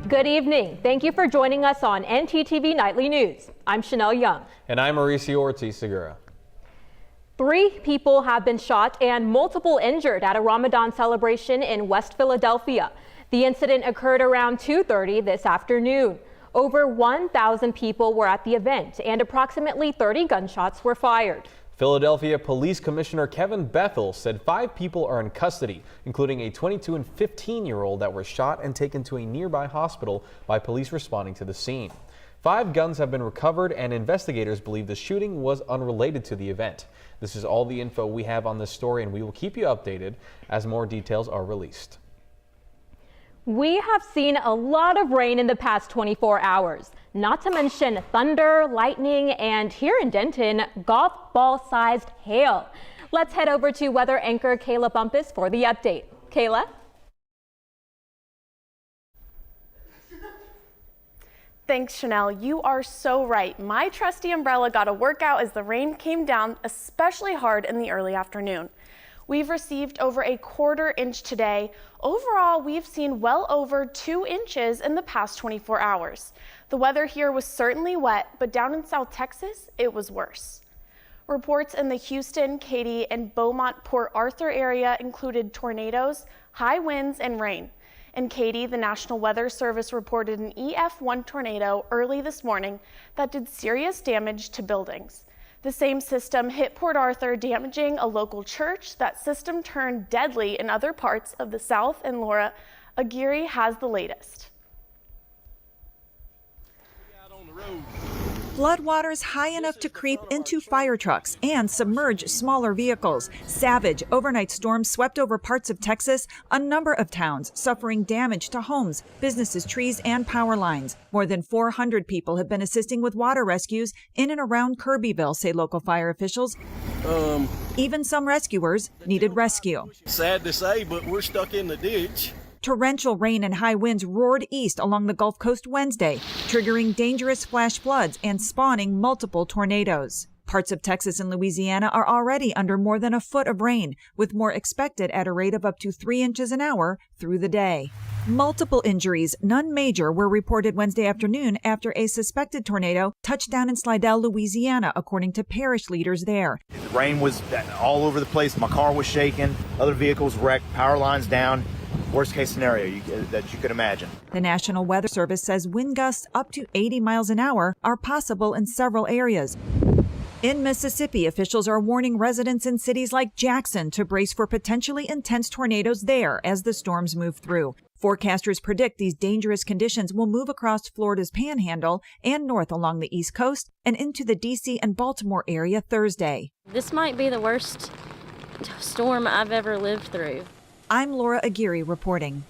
Good evening. Thank you for joining us on ntTV Nightly News. I'm Chanel Young. And I'm Mauricio Ortiz-Segura. 3 people have been shot and multiple injured at a Ramadan celebration in West Philadelphia. The incident occurred around 2:30 this afternoon. Over 1,000 people were at the event and approximately 30 gunshots were fired. Philadelphia Police Commissioner Kevin Bethel said 5 people are in custody, including a 22 and 15-year-old that were shot and taken to a nearby hospital by police responding to the scene. 5 guns have been recovered and investigators believe the shooting was unrelated to the event. This is all the info we have on this story, and we will keep you updated as more details are released. We have seen a lot of rain in the past 24 hours, not to mention thunder, lightning, and here in Denton, golf ball-sized hail. Let's head over to weather anchor Kayla Bumpus for the update. Kayla? Thanks, Chanel. You are so right. My trusty umbrella got a workout as the rain came down, especially hard in the early afternoon. We've received over a quarter inch today. Overall, we've seen well over 2 inches in the past 24 hours. The weather here was certainly wet, but down in South Texas, it was worse. Reports in the Houston, Katy, and Beaumont Port Arthur area included tornadoes, high winds, and rain. In Katy, the National Weather Service reported an EF1 tornado early this morning that did serious damage to buildings. The same system hit Port Arthur, damaging a local church. That system turned deadly in other parts of the South, and Laura Aguirre has the latest. Floodwaters high enough to creep into fire trucks and submerge smaller vehicles. Savage overnight storms swept over parts of Texas, a number of towns suffering damage to homes, businesses, trees, and power lines. More than 400 people have been assisting with water rescues in and around Kirbyville, say local fire officials. Even some rescuers needed rescue. Sad to say, but we're stuck in the ditch. Torrential rain and high winds roared east along the Gulf Coast Wednesday, triggering dangerous flash floods and spawning multiple tornadoes. Parts of Texas and Louisiana are already under more than a foot of rain, with more expected at a rate of up to 3 inches an hour through the day. Multiple injuries, none major, were reported Wednesday afternoon after a suspected tornado touched down in Slidell, Louisiana, according to parish leaders there. The rain was all over the place. My car was shaking. Other vehicles wrecked. Power lines down. Worst case scenario that you could imagine. The National Weather Service says wind gusts up to 80 miles an hour are possible in several areas. In Mississippi, officials are warning residents in cities like Jackson to brace for potentially intense tornadoes there as the storms move through. Forecasters predict these dangerous conditions will move across Florida's panhandle and north along the East Coast and into the D.C. and Baltimore area Thursday. This might be the worst storm I've ever lived through. I'm Laura Aguirre reporting.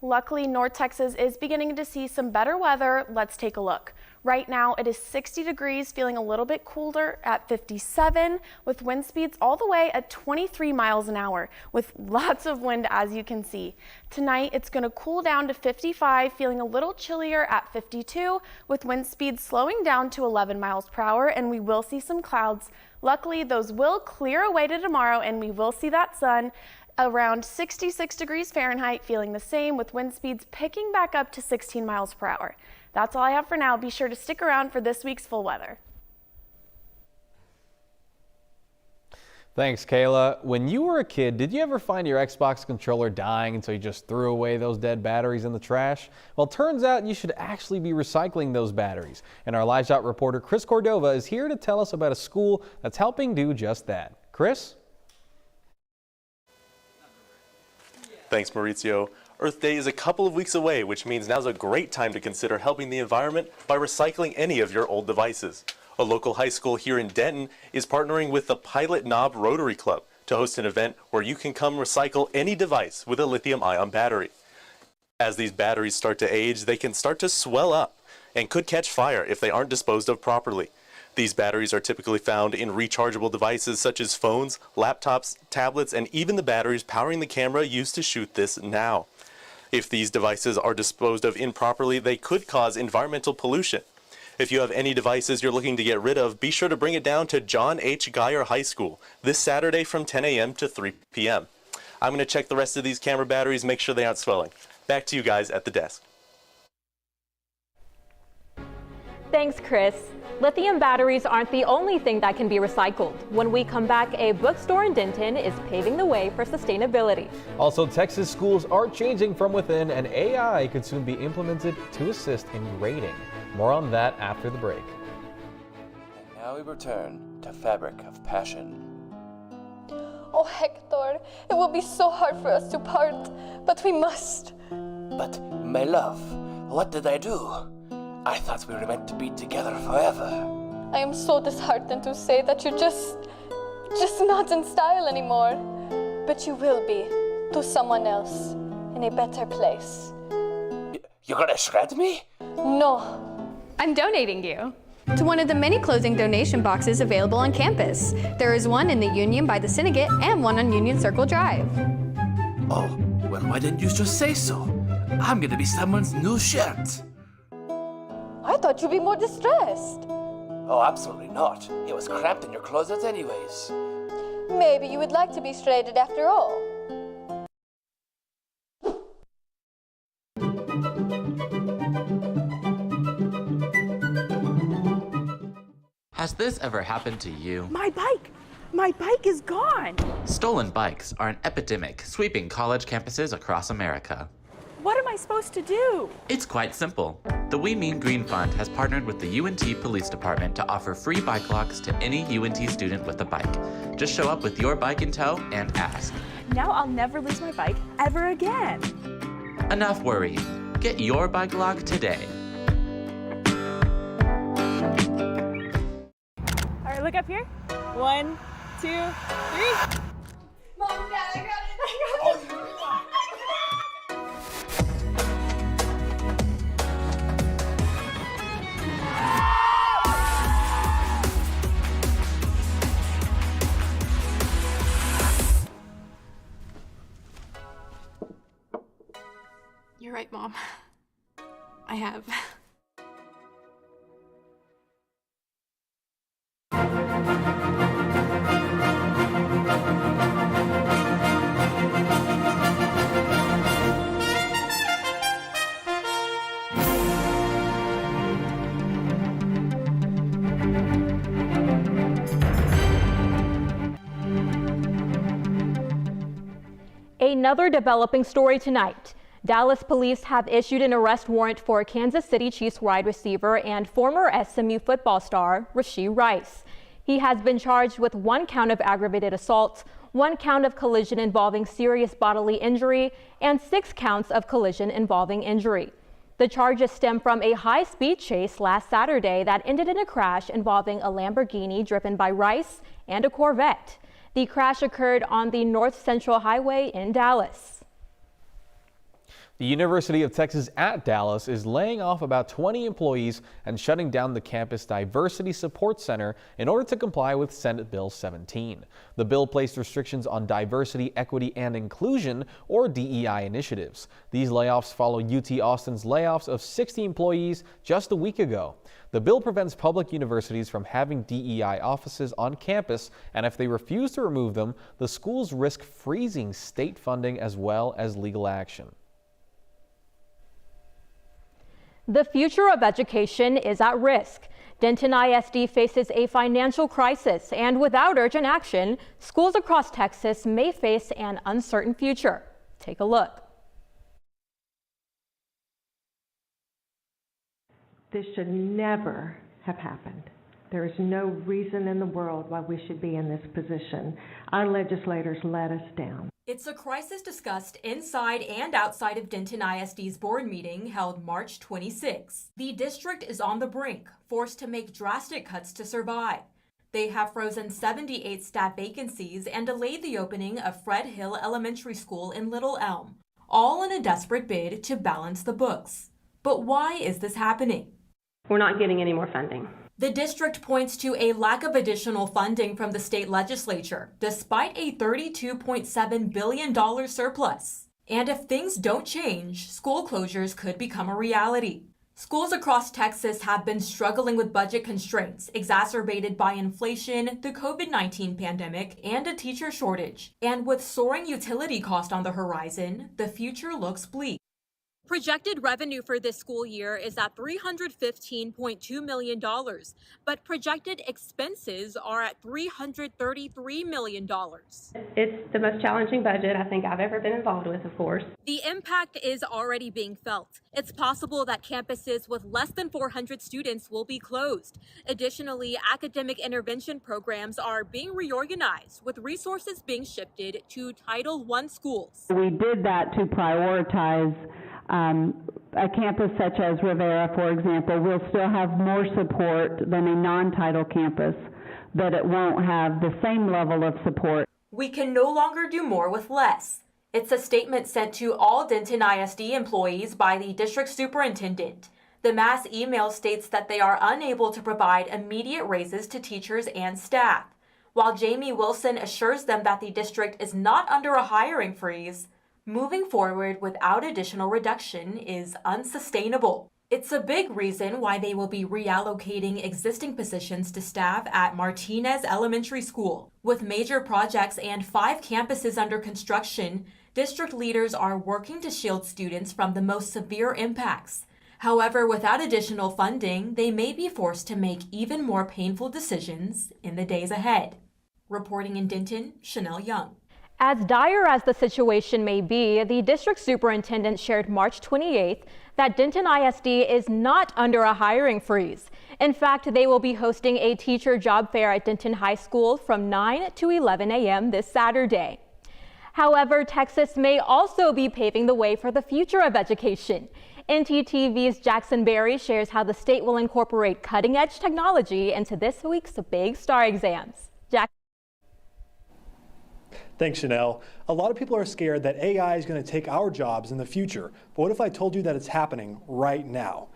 Luckily, North Texas is beginning to see some better weather. Let's take a look. Right now, it is 60 degrees, feeling a little bit cooler at 57, with wind speeds all the way at 23 miles an hour, with lots of wind, as you can see. Tonight, it's going to cool down to 55, feeling a little chillier at 52, with wind speeds slowing down to 11 miles per hour, and we will see some clouds. Luckily, those will clear away to tomorrow, and we will see that sun around 66 degrees Fahrenheit, feeling the same, with wind speeds picking back up to 16 miles per hour. That's all I have for now. Be sure to stick around for this week's full weather. Thanks, Kayla. When you were a kid, did you ever find your Xbox controller dying until you just threw away those dead batteries in the trash? Well, turns out you should actually be recycling those batteries. And our Live Shot reporter Chris Cordova is here to tell us about a school that's helping do just that. Chris? Thanks, Mauricio. Earth Day is a couple of weeks away, which means now's a great time to consider helping the environment by recycling any of your old devices. A local high school here in Denton is partnering with the Pilot Knob Rotary Club to host an event where you can come recycle any device with a lithium-ion battery. As these batteries start to age, they can start to swell up and could catch fire if they aren't disposed of properly. These batteries are typically found in rechargeable devices such as phones, laptops, tablets, and even the batteries powering the camera used to shoot this now. If these devices are disposed of improperly, they could cause environmental pollution. If you have any devices you're looking to get rid of, be sure to bring it down to John H. Geyer High School this Saturday from 10 a.m. to 3 p.m. I'm going to check the rest of these camera batteries, make sure they aren't swelling. Back to you guys at the desk. Thanks, Chris. Lithium batteries aren't the only thing that can be recycled. When we come back, a bookstore in Denton is paving the way for sustainability. Also, Texas schools are changing from within, and AI could soon be implemented to assist in grading. More on that after the break. And now we return to Fabric of Passion. Oh, Hector, it will be so hard for us to part, but we must. But, my love, what did I do? I thought we were meant to be together forever. I am so disheartened to say that you're just not in style anymore. But you will be, to someone else, in a better place. You're gonna shred me? No. I'm donating you to one of the many clothing donation boxes available on campus. There is one in the Union by the Syndicate and one on Union Circle Drive. Oh, well, why didn't you just say so? I'm gonna be someone's new shirt. I thought you'd be more distressed. Oh, absolutely not. It was cramped in your closet anyways. Maybe you would like to be shredded after all. Has this ever happened to you? My bike! My bike is gone! Stolen bikes are an epidemic sweeping college campuses across America. What am I supposed to do? It's quite simple. The We Mean Green Fund has partnered with the UNT Police Department to offer free bike locks to any UNT student with a bike. Just show up with your bike in tow and ask. Now I'll never lose my bike ever again. Enough worrying. Get your bike lock today. All right, look up here. 1, 2, 3. Mom, Dad, I got it! You're right, Mom. I have. Another developing story tonight. Dallas police have issued an arrest warrant for Kansas City Chiefs wide receiver and former SMU football star Rashee Rice. He has been charged with 1 count of aggravated assault, 1 count of collision involving serious bodily injury, and 6 counts of collision involving injury. The charges stem from a high-speed chase last Saturday that ended in a crash involving a Lamborghini driven by Rice and a Corvette. The crash occurred on the North Central Highway in Dallas. The University of Texas at Dallas is laying off about 20 employees and shutting down the campus Diversity Support Center in order to comply with Senate Bill 17. The bill placed restrictions on diversity, equity, and inclusion, or DEI initiatives. These layoffs follow UT Austin's layoffs of 60 employees just a week ago. The bill prevents public universities from having DEI offices on campus, and if they refuse to remove them, the schools risk freezing state funding as well as legal action. The future of education is at risk. Denton ISD faces a financial crisis, and without urgent action, schools across Texas may face an uncertain future. Take a look. This should never have happened. There is no reason in the world why we should be in this position. Our legislators let us down. It's a crisis discussed inside and outside of Denton ISD's board meeting held March 26. The district is on the brink, forced to make drastic cuts to survive. They have frozen 78 staff vacancies and delayed the opening of Fred Hill Elementary School in Little Elm, all in a desperate bid to balance the books. But why is this happening? We're not getting any more funding. The district points to a lack of additional funding from the state legislature, despite a $32.7 billion surplus. And if things don't change, school closures could become a reality. Schools across Texas have been struggling with budget constraints, exacerbated by inflation, the COVID-19 pandemic, and a teacher shortage. And with soaring utility costs on the horizon, the future looks bleak. Projected revenue for this school year is at $315.2 million, but projected expenses are at $333 million. It's the most challenging budget I think I've ever been involved with, of course. The impact is already being felt. It's possible that campuses with less than 400 students will be closed. Additionally, academic intervention programs are being reorganized, with resources being shifted to Title I schools. We did that to prioritize a campus such as Rivera, for example, will still have more support than a non-title campus, but it won't have the same level of support. We can no longer do more with less. It's a statement sent to all Denton ISD employees by the district superintendent. The mass email states that they are unable to provide immediate raises to teachers and staff. While Jamie Wilson assures them that the district is not under a hiring freeze, moving forward without additional reduction is unsustainable. It's a big reason why they will be reallocating existing positions to staff at Martinez Elementary School. With major projects and 5 campuses under construction, district leaders are working to shield students from the most severe impacts. However, without additional funding, they may be forced to make even more painful decisions in the days ahead. Reporting in Denton, Chanel Young. As dire as the situation may be, the district superintendent shared March 28th that Denton ISD is not under a hiring freeze. In fact, they will be hosting a teacher job fair at Denton High School from 9 to 11 a.m. this Saturday. However, Texas may also be paving the way for the future of education. ntTV's Jackson Berry shares how the state will incorporate cutting-edge technology into this week's Big Star exams. Thanks, Chanel. A lot of people are scared that AI is going to take our jobs in the future. But what if I told you that it's happening right now?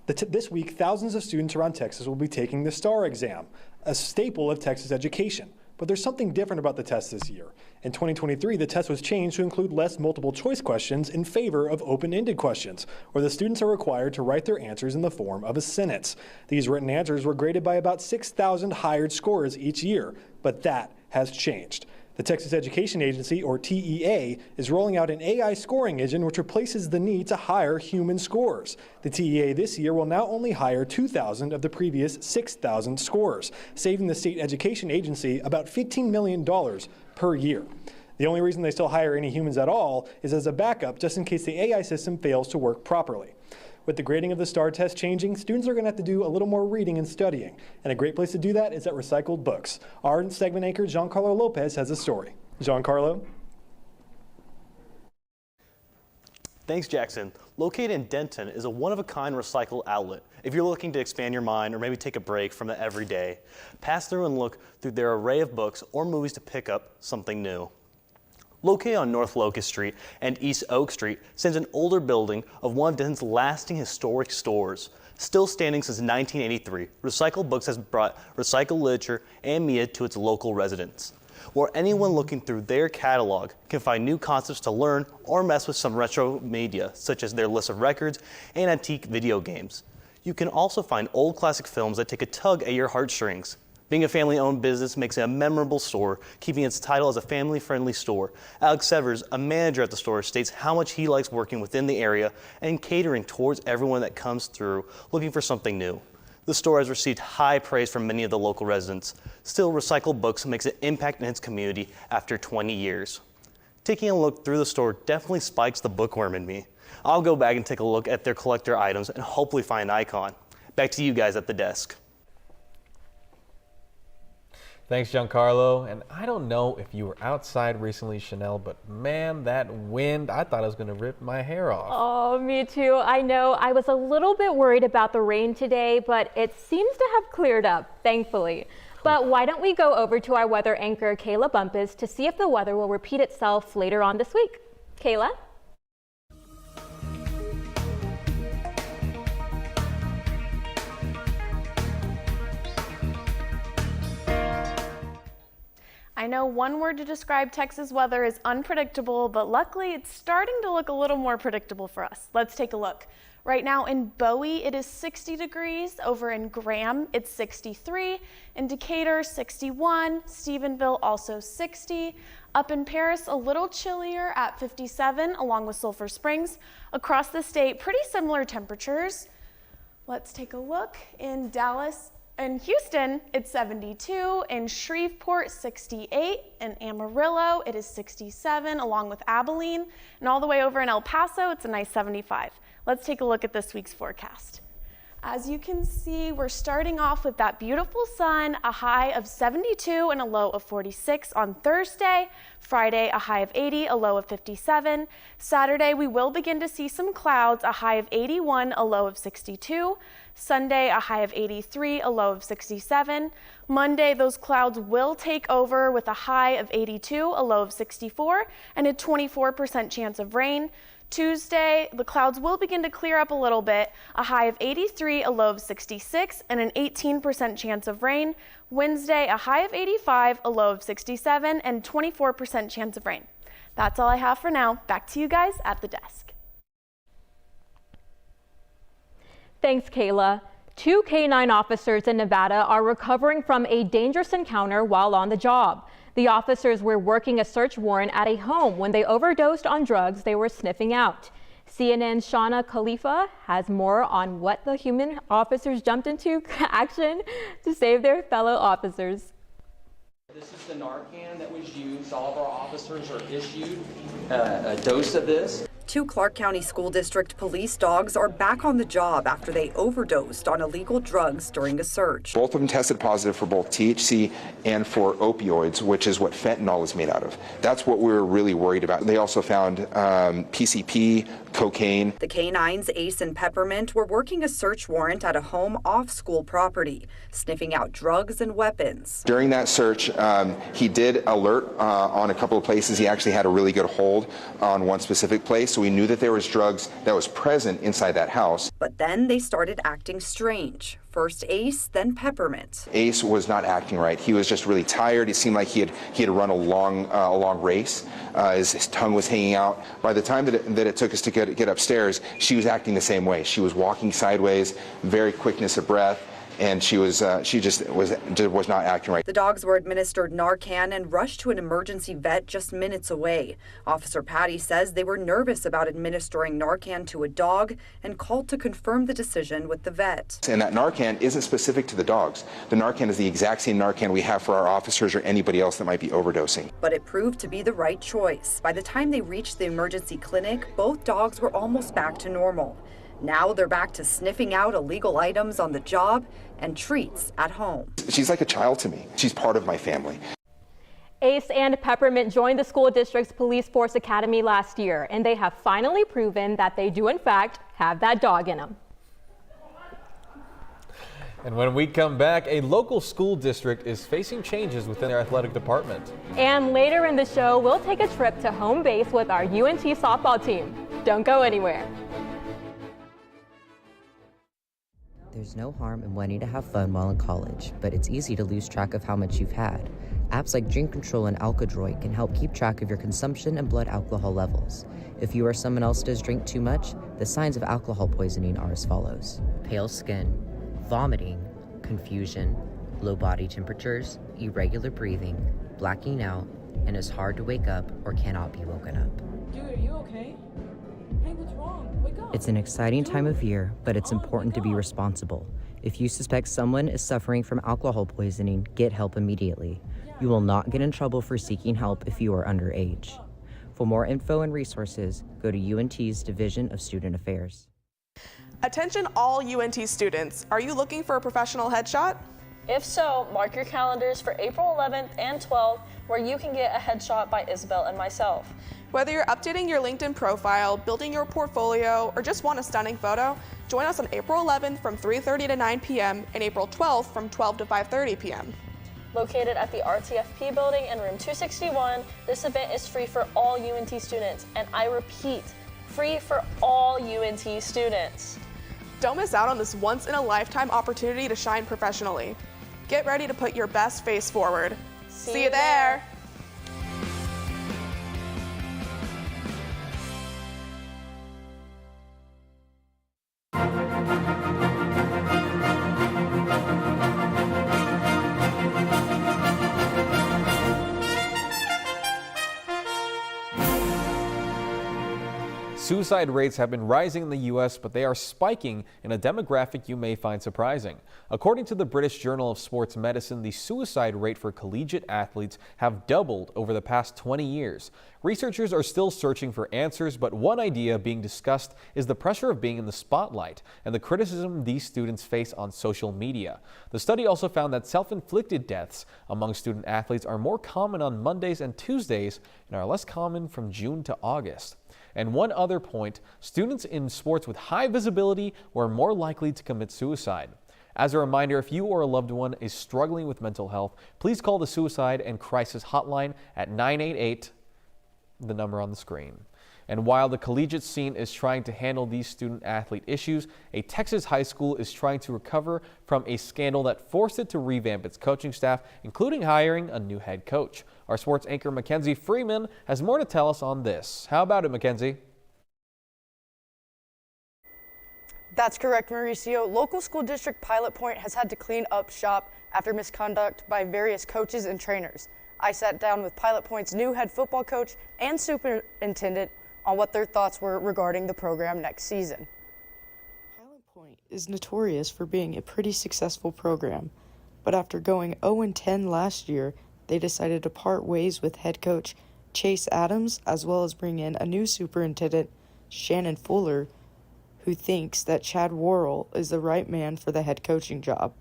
This week, thousands of students around Texas will be taking the STAR exam, a staple of Texas education. But there's something different about the test this year. In 2023, the test was changed to include less multiple choice questions in favor of open-ended questions, where the students are required to write their answers in the form of a sentence. These written answers were graded by about 6,000 hired scorers each year, but that has changed. The Texas Education Agency, or TEA, is rolling out an AI scoring engine which replaces the need to hire human scorers. The TEA this year will now only hire 2,000 of the previous 6,000 scorers, saving the state education agency about $15 million per year. The only reason they still hire any humans at all is as a backup, just in case the AI system fails to work properly. With the grading of the STAR test changing, students are going to have to do a little more reading and studying. And a great place to do that is at Recycled Books. Our segment anchor, Giancarlo Lopez, has a story. Giancarlo? Thanks, Jackson. Located in Denton is a one-of-a-kind recycle outlet. If you're looking to expand your mind or maybe take a break from the everyday, pass through and look through their array of books or movies to pick up something new. Located on North Locust Street and East Oak Street stands an older building of one of Denton's lasting historic stores. Still standing since 1983, Recycled Books has brought recycled literature and media to its local residents, where anyone looking through their catalog can find new concepts to learn or mess with some retro media, such as their list of records and antique video games. You can also find old classic films that take a tug at your heartstrings. Being a family-owned business makes it a memorable store, keeping its title as a family-friendly store. Alex Severs, a manager at the store, states how much he likes working within the area and catering towards everyone that comes through looking for something new. The store has received high praise from many of the local residents. Still, Recycled Books makes an impact in its community after 20 years. Taking a look through the store definitely spikes the bookworm in me. I'll go back and take a look at their collector items and hopefully find an icon. Back to you guys at the desk. Thanks, Giancarlo. And I don't know if you were outside recently, Chanel, but man, that wind, I thought it was going to rip my hair off. Oh, me too. I know. I was a little bit worried about the rain today, but it seems to have cleared up, thankfully. But why don't we go over to our weather anchor, Kayla Bumpus, to see if the weather will repeat itself later on this week. Kayla? I know one word to describe Texas weather is unpredictable, but luckily it's starting to look a little more predictable for us. Let's take a look. Right now in Bowie, it is 60 degrees. Over in Graham, it's 63. In Decatur, 61. Stephenville, also 60. Up in Paris, a little chillier at 57, along with Sulphur Springs. Across the state, pretty similar temperatures. Let's take a look. In Dallas and Houston, it's 72. In Shreveport, 68. In Amarillo, it is 67, along with Abilene. And all the way over in El Paso, it's a nice 75. Let's take a look at this week's forecast. As you can see, we're starting off with that beautiful sun, a high of 72 and a low of 46 on Thursday. Friday, a high of 80, a low of 57. Saturday, we will begin to see some clouds, a high of 81, a low of 62. Sunday, a high of 83, a low of 67. Monday, those clouds will take over with a high of 82, a low of 64, and a 24% chance of rain. Tuesday, the clouds will begin to clear up a little bit, a high of 83, a low of 66, and an 18% chance of rain. Wednesday, a high of 85, a low of 67, and 24% chance of rain. That's all I have for now. Back to you guys at the desk. Thanks, Kayla. 2 K-9 officers in Nevada are recovering from a dangerous encounter while on the job. The officers were working a search warrant at a home when they overdosed on drugs they were sniffing out. CNN's Shauna Khalifa has more on what the human officers jumped into action to save their fellow officers. This is the Narcan that was used. All of our officers are issued a dose of this. 2 Clark County School District police dogs are back on the job after they overdosed on illegal drugs during a search. Both of them tested positive for both THC and for opioids, which is what fentanyl is made out of. That's what we were really worried about. They also found PCP, cocaine. The K-9s Ace and Peppermint were working a search warrant at a home off school property, sniffing out drugs and weapons. During that search, he did alert on a couple of places. He actually had a really good hold on one specific place. So we knew that there was drugs that was present inside that house. But then they started acting strange. First Ace, then Peppermint. Ace was not acting right. He was just really tired. It seemed like he had run a long race. His tongue was hanging out. By the time that it took us to get upstairs, she was acting the same way. She was walking sideways, very quickness of breath. And she just was not acting right. The dogs were administered Narcan and rushed to an emergency vet just minutes away. Officer Patty says they were nervous about administering Narcan to a dog and called to confirm the decision with the vet. And that Narcan isn't specific to the dogs. The Narcan is the exact same Narcan we have for our officers or anybody else that might be overdosing. But it proved to be the right choice. By the time they reached the emergency clinic, both dogs were almost back to normal. Now they're back to sniffing out illegal items on the job and treats at home. She's like a child to me. She's part of my family. Ace and Peppermint joined the school district's police force academy last year, and they have finally proven that they do in fact have that dog in them. And when we come back, a local school district is facing changes within their athletic department. And later in the show, we'll take a trip to home base with our UNT softball team. Don't go anywhere. There's no harm in wanting to have fun while in college, but it's easy to lose track of how much you've had. Apps like Drink Control and Alkadroid can help keep track of your consumption and blood alcohol levels. If you or someone else does drink too much, the signs of alcohol poisoning are as follows: pale skin, vomiting, confusion, low body temperatures, irregular breathing, blacking out, and is hard to wake up or cannot be woken up. Dude, are you okay? Hey, what's wrong? Wake up. It's an exciting time of year, but it's important to be responsible. If you suspect someone is suffering from alcohol poisoning, get help immediately. You will not get in trouble for seeking help if you are underage. For more info and resources, go to UNT's Division of Student Affairs. Attention all UNT students, are you looking for a professional headshot? If so, mark your calendars for April 11th and 12th, where you can get a headshot by Isabel and myself. Whether you're updating your LinkedIn profile, building your portfolio, or just want a stunning photo, join us on April 11th from 3:30 to 9 p.m. and April 12th from 12 to 5:30 p.m. Located at the RTFP building in room 261, this event is free for all UNT students, and I repeat, free for all UNT students. Don't miss out on this once-in-a-lifetime opportunity to shine professionally. Get ready to put your best face forward. See you there! Suicide rates have been rising in the U.S., but they are spiking in a demographic you may find surprising. According to the British Journal of Sports Medicine, the suicide rate for collegiate athletes have doubled over the past 20 years. Researchers are still searching for answers, but one idea being discussed is the pressure of being in the spotlight and the criticism these students face on social media. The study also found that self-inflicted deaths among student athletes are more common on Mondays and Tuesdays and are less common from June to August. And one other point, students in sports with high visibility were more likely to commit suicide. As a reminder, if you or a loved one is struggling with mental health, please call the Suicide and Crisis Hotline at 988, the number on the screen. And while the collegiate scene is trying to handle these student-athlete issues, a Texas high school is trying to recover from a scandal that forced it to revamp its coaching staff, including hiring a new head coach. Our sports anchor Mackenzie Freeman has more to tell us on this. How about it, Mackenzie? That's correct, Mauricio. Local school district Pilot Point has had to clean up shop after misconduct by various coaches and trainers. I sat down with Pilot Point's new head football coach and superintendent on what their thoughts were regarding the program next season. Pilot Point is notorious for being a pretty successful program, but after going 0-10 last year, they decided to part ways with head coach Chase Adams, as well as bring in a new superintendent, Shannon Fuller, who thinks that Chad Worrell is the right man for the head coaching job.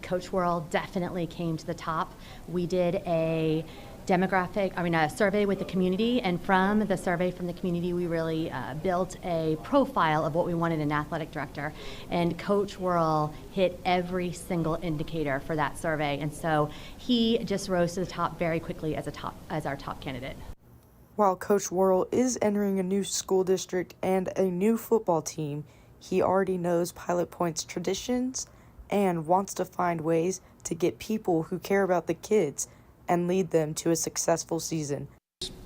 Coach Worrell definitely came to the top. We did a survey with the community, and from the survey from the community, we really built a profile of what we wanted in an athletic director. And Coach Worrell hit every single indicator for that survey, and so he just rose to the top very quickly as our top candidate. While Coach Worrell is entering a new school district and a new football team, he already knows Pilot Point's traditions and wants to find ways to get people who care about the kids and lead them to a successful season.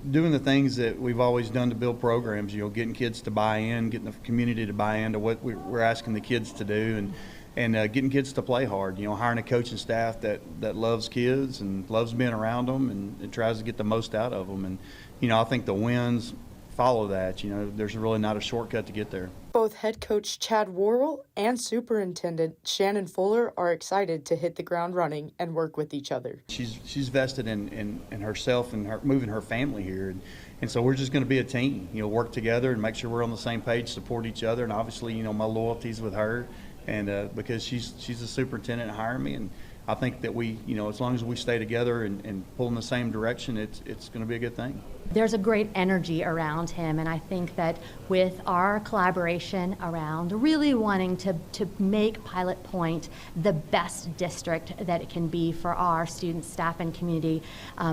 Doing the things that we've always done to build programs, getting kids to buy in, getting the community to buy into what we're asking the kids to do, and getting kids to play hard. Hiring a coaching staff that loves kids and loves being around them and tries to get the most out of them. And I think the wins follow that. There's really not a shortcut to get there. Both head coach Chad Worrell and superintendent Shannon Fuller are excited to hit the ground running and work with each other. She's vested in herself and moving her family here. And so we're just going to be a team, work together and make sure we're on the same page, support each other. And obviously, my loyalty's with her, and because she's the superintendent hiring me. And I think that we, as long as we stay together and pull in the same direction, it's going to be a good thing. There's a great energy around him, and I think that with our collaboration around really wanting to make Pilot Point the best district that it can be for our students, staff, and community,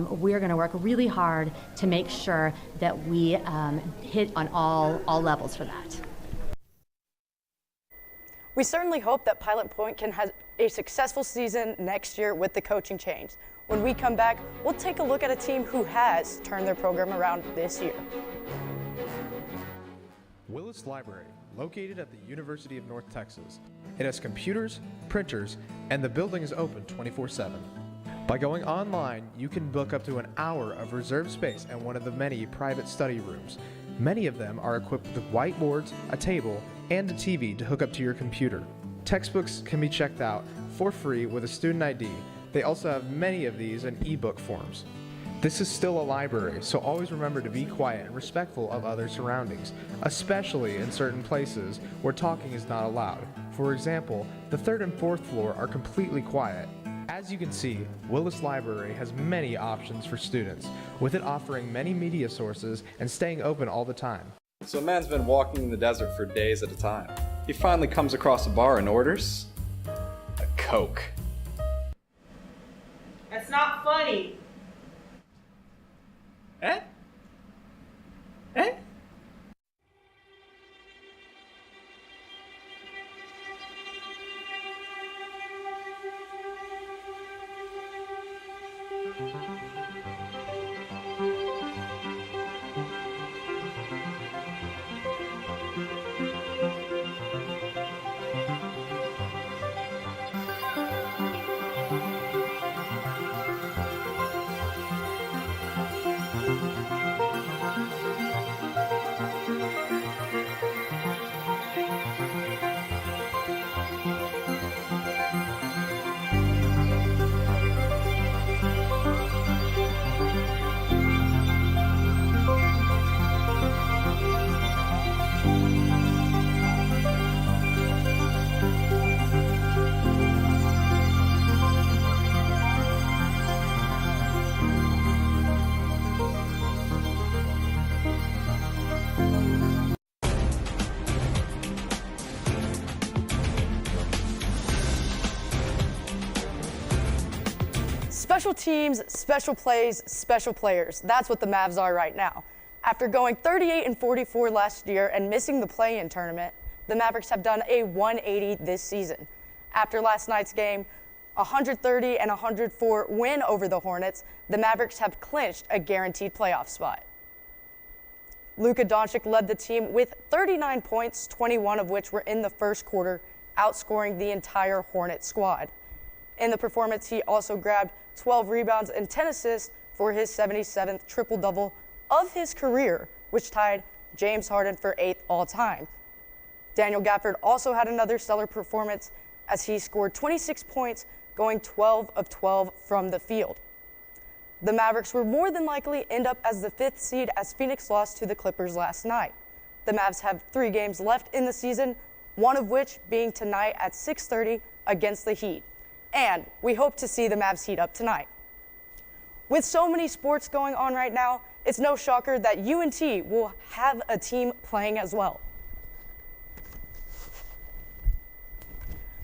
we're going to work really hard to make sure that we hit on all levels for that. We certainly hope that Pilot Point can have a successful season next year with the coaching change. When we come back, we'll take a look at a team who has turned their program around this year. Willis Library, located at the University of North Texas. It has computers, printers, and the building is open 24/7. By going online, you can book up to an hour of reserved space in one of the many private study rooms. Many of them are equipped with whiteboards, a table, and a TV to hook up to your computer. Textbooks can be checked out for free with a student ID. They also have many of these in ebook forms. This is still a library, so always remember to be quiet and respectful of other surroundings, especially in certain places where talking is not allowed. For example, the 3rd and 4th floor are completely quiet. As you can see, Willis Library has many options for students, with it offering many media sources and staying open all the time. So a man's been walking in the desert for days at a time. He finally comes across a bar and orders a Coke. That's not funny. Eh? Eh? Special teams, special plays, special players. That's what the Mavs are right now. After going 38-44 last year and missing the play-in tournament, the Mavericks have done a 180 this season. After last night's game, 130-104 win over the Hornets, the Mavericks have clinched a guaranteed playoff spot. Luka Doncic led the team with 39 points, 21 of which were in the first quarter, outscoring the entire Hornet squad. In the performance, he also grabbed 12 rebounds and 10 assists for his 77th triple-double of his career, which tied James Harden for 8th all-time. Daniel Gafford also had another stellar performance as he scored 26 points, going 12 of 12 from the field. The Mavericks will more than likely end up as the 5th seed as Phoenix lost to the Clippers last night. The Mavs have 3 games left in the season, one of which being tonight at 6:30 against the Heat. And we hope to see the Mavs heat up tonight. With so many sports going on right now, it's no shocker that UNT will have a team playing as well.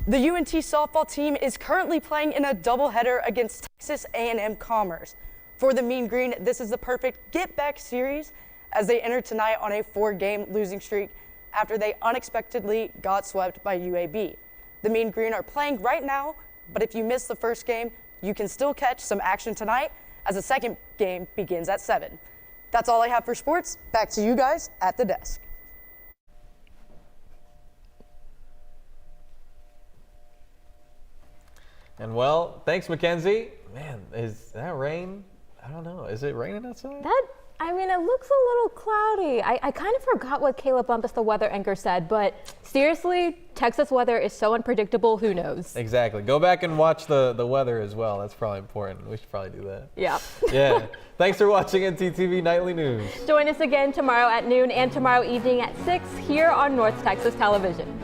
The UNT softball team is currently playing in a doubleheader against Texas A&M Commerce. For the Mean Green, this is the perfect get-back series as they enter tonight on a 4-game losing streak after they unexpectedly got swept by UAB. The Mean Green are playing right now, but if you missed the first game, you can still catch some action tonight as the second game begins at 7. That's all I have for sports. Back to you guys at the desk. And well, thanks, Mackenzie. Man, is that rain? I don't know. Is it raining outside? It looks a little cloudy. I kind of forgot what Caleb Bumpus, the weather anchor, said, but seriously, Texas weather is so unpredictable, who knows? Exactly. Go back and watch the weather as well. That's probably important. We should probably do that. Yeah. Yeah. Thanks for watching ntTV Nightly News. Join us again tomorrow at noon and tomorrow evening at 6 here on North Texas Television.